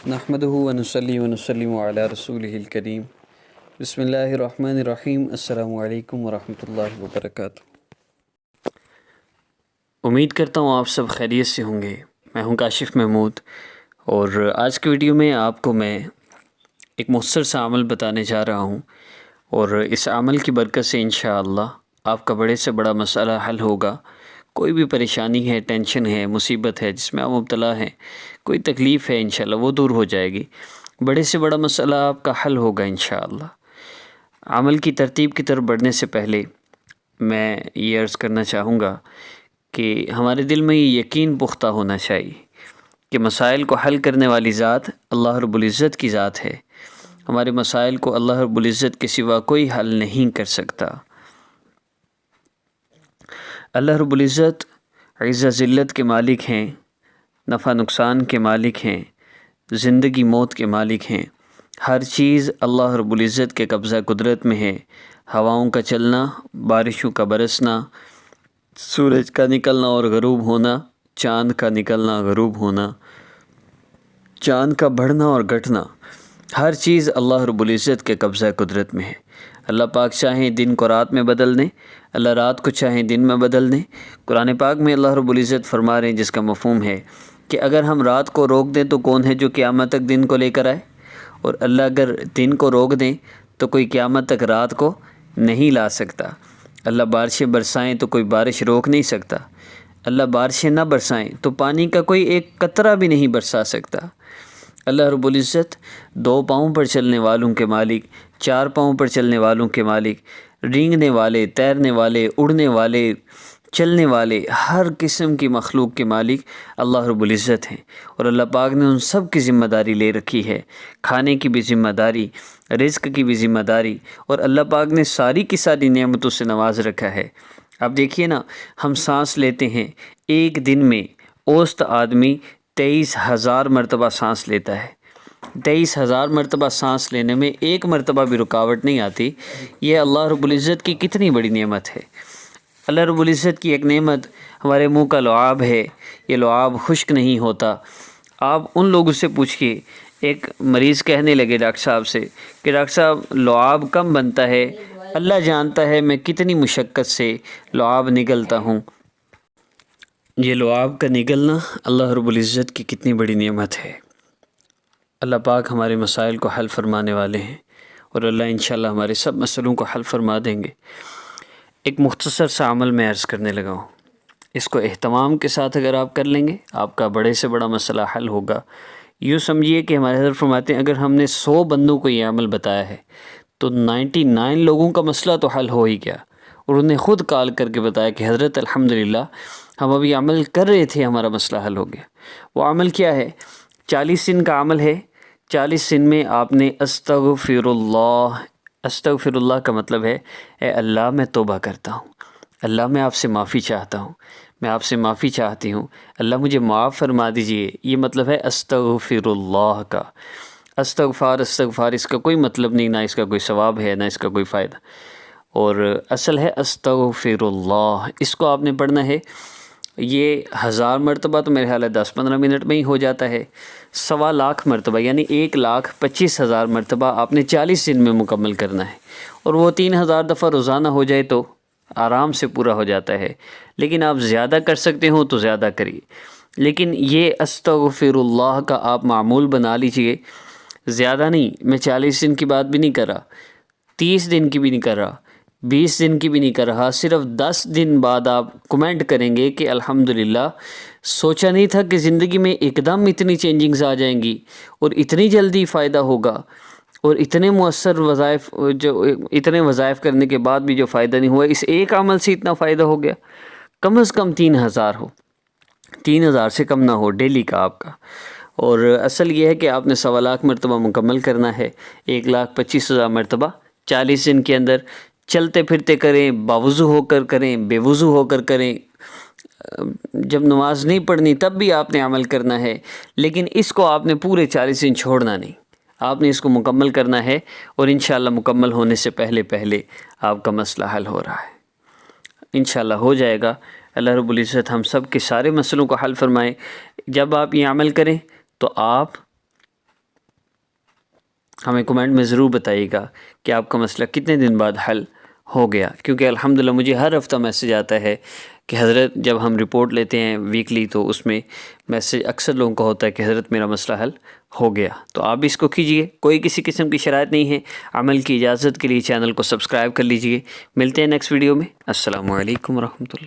نحمده ونصلي ونسلم علی رسوله الکریم بسم اللہ الرحمن الرحیم السلام علیکم ورحمۃ اللہ وبرکاتہ۔ امید کرتا ہوں آپ سب خیریت سے ہوں گے۔ میں ہوں کاشف محمود، اور آج کی ویڈیو میں آپ کو میں ایک مختصر سا عمل بتانے جا رہا ہوں، اور اس عمل کی برکت سے انشاءاللہ آپ کا بڑے سے بڑا مسئلہ حل ہوگا۔ کوئی بھی پریشانی ہے، ٹینشن ہے، مصیبت ہے جس میں آپ مبتلا ہیں، کوئی تکلیف ہے، انشاءاللہ وہ دور ہو جائے گی۔ بڑے سے بڑا مسئلہ آپ کا حل ہوگا انشاءاللہ۔ عمل کی ترتیب کی طرف بڑھنے سے پہلے میں یہ عرض کرنا چاہوں گا کہ ہمارے دل میں یہ یقین پختہ ہونا چاہیے کہ مسائل کو حل کرنے والی ذات اللہ رب العزت کی ذات ہے۔ ہمارے مسائل کو اللہ رب العزت کے سوا کوئی حل نہیں کر سکتا۔ اللہ رب العزت عزت ذلت کے مالک ہیں، نفع نقصان کے مالک ہیں، زندگی موت کے مالک ہیں۔ ہر چیز اللہ رب العزت کے قبضہ قدرت میں ہے۔ ہواؤں کا چلنا، بارشوں کا برسنا، سورج کا نکلنا اور غروب ہونا، چاند کا نکلنا، غروب ہونا، چاند کا بڑھنا اور گھٹنا، ہر چیز اللہ رب العزت کے قبضہ قدرت میں ہے۔ اللہ پاک چاہیں دن کو رات میں بدل دیں، اللہ رات کو چاہیں دن میں بدل دیں۔ قرآن پاک میں اللہ رب العزت فرما رہے ہیں، جس کا مفہوم ہے کہ اگر ہم رات کو روک دیں تو کون ہے جو قیامت تک دن کو لے کر آئے، اور اللہ اگر دن کو روک دیں تو کوئی قیامت تک رات کو نہیں لا سکتا۔ اللہ بارشیں برسائیں تو کوئی بارش روک نہیں سکتا۔ اللہ بارشیں نہ برسائیں تو پانی کا کوئی ایک قطرہ بھی نہیں برسا سکتا۔ اللہ رب العزت 2 پاؤں پر چلنے والوں کے مالک، 4 پاؤں پر چلنے والوں کے مالک، رینگنے والے، تیرنے والے، اڑنے والے، چلنے والے، ہر قسم کی مخلوق کے مالک اللہ رب العزت ہیں، اور اللہ پاک نے ان سب کی ذمہ داری لے رکھی ہے۔ کھانے کی بھی ذمہ داری، رزق کی بھی ذمہ داری، اور اللہ پاک نے ساری کی ساری نعمتوں سے نواز رکھا ہے۔ اب دیکھیے نا، ہم سانس لیتے ہیں، ایک دن میں اوسط آدمی 23,000 مرتبہ سانس لیتا ہے۔ 23,000 مرتبہ سانس لینے میں ایک مرتبہ بھی رکاوٹ نہیں آتی۔ یہ اللہ رب العزت کی کتنی بڑی نعمت ہے۔ اللہ رب العزت کی ایک نعمت ہمارے منہ کا لعاب ہے۔ یہ لعاب خشک نہیں ہوتا۔ آپ ان لوگوں سے پوچھئے، ایک مریض کہنے لگے ڈاکٹر صاحب سے کہ ڈاکٹر صاحب لعاب کم بنتا ہے، اللہ جانتا ہے میں کتنی مشقت سے لعاب نگلتا ہوں۔ یہ لعاب کا نگلنا اللہ رب العزت کی کتنی بڑی نعمت ہے۔ اللہ پاک ہمارے مسائل کو حل فرمانے والے ہیں، اور اللہ انشاءاللہ ہمارے سب مسئلوں کو حل فرما دیں گے۔ ایک مختصر سا عمل میں عرض کرنے لگا ہوں، اس کو اہتمام کے ساتھ اگر آپ کر لیں گے آپ کا بڑے سے بڑا مسئلہ حل ہوگا۔ یوں سمجھیے کہ ہمارے حضرت فرماتے ہیں اگر ہم نے 100 بندوں کو یہ عمل بتایا ہے تو 99 لوگوں کا مسئلہ تو حل ہو ہی گیا، اور انہیں خود کال کر کے بتایا کہ حضرت الحمدللہ ہم ابھی عمل کر رہے تھے، ہمارا مسئلہ حل ہو گیا۔ وہ عمل کیا ہے؟ 40 دن کا عمل ہے۔ 40 دن میں آپ نے استغفر اللہ، استغفر اللہ کا مطلب ہے اے اللہ میں توبہ کرتا ہوں، اللہ میں آپ سے معافی چاہتا ہوں، میں آپ سے معافی چاہتی ہوں، اللہ مجھے معاف فرما دیجئے۔ یہ مطلب ہے استغفر اللہ کا۔ استغفار اس کا کوئی مطلب نہیں، نہ اس کا کوئی ثواب ہے، نہ اس کا کوئی فائدہ، اور اصل ہے استغفر اللہ۔ اس کو آپ نے پڑھنا ہے، یہ 1000 مرتبہ تو میرے خیال ہے 10-15 منٹ میں ہی ہو جاتا ہے۔ 1.25 لاکھ مرتبہ یعنی 1,25,000 مرتبہ آپ نے 40 دن میں مکمل کرنا ہے، اور وہ 3000 دفعہ روزانہ ہو جائے تو آرام سے پورا ہو جاتا ہے۔ لیکن آپ زیادہ کر سکتے ہو تو زیادہ کریے، لیکن یہ استغفر اللہ کا آپ معمول بنا لیجئے۔ زیادہ نہیں، میں 40 دن کی بات بھی نہیں کر رہا، 30 دن کی بھی نہیں کر رہا، 20 دن کی بھی نہیں کر رہا، صرف 10 دن بعد آپ کمنٹ کریں گے کہ الحمدللہ سوچا نہیں تھا کہ زندگی میں ایک دم اتنی چینجنگز آ جائیں گی، اور اتنی جلدی فائدہ ہوگا، اور اتنے مؤثر وظائف، جو اتنے وظائف کرنے کے بعد بھی جو فائدہ نہیں ہوا، اس ایک عمل سے اتنا فائدہ ہو گیا۔ کم از کم 3000 ہو، 3000 سے کم نہ ہو ڈیلی کا آپ کا۔ اور اصل یہ ہے کہ آپ نے 1.25 لاکھ مرتبہ مکمل کرنا ہے، 1,25,000 مرتبہ 40 دن کے اندر۔ چلتے پھرتے کریں، باوضو ہو کر کریں، بے وضو ہو کر کریں، جب نماز نہیں پڑھنی تب بھی آپ نے عمل کرنا ہے، لیکن اس کو آپ نے پورے 40 دن چھوڑنا نہیں، آپ نے اس کو مکمل کرنا ہے، اور انشاءاللہ مکمل ہونے سے پہلے پہلے آپ کا مسئلہ حل ہو رہا ہے۔ انشاءاللہ ہو جائے گا۔ اللہ رب العزت ہم سب کے سارے مسئلوں کو حل فرمائے۔ جب آپ یہ عمل کریں تو آپ ہمیں کمنٹ میں ضرور بتائیے گا کہ آپ کا مسئلہ کتنے دن بعد حل ہو گیا، کیونکہ الحمدللہ مجھے ہر ہفتہ میسیج آتا ہے کہ حضرت جب ہم رپورٹ لیتے ہیں ویکلی تو اس میں میسیج اکثر لوگوں کا ہوتا ہے کہ حضرت میرا مسئلہ حل ہو گیا۔ تو آپ بھی اس کو کیجئے، کوئی کسی قسم کی شرائط نہیں ہے، عمل کی اجازت کے لیے چینل کو سبسکرائب کر لیجئے۔ ملتے ہیں نیکسٹ ویڈیو میں۔ السلام علیکم ورحمۃ اللہ۔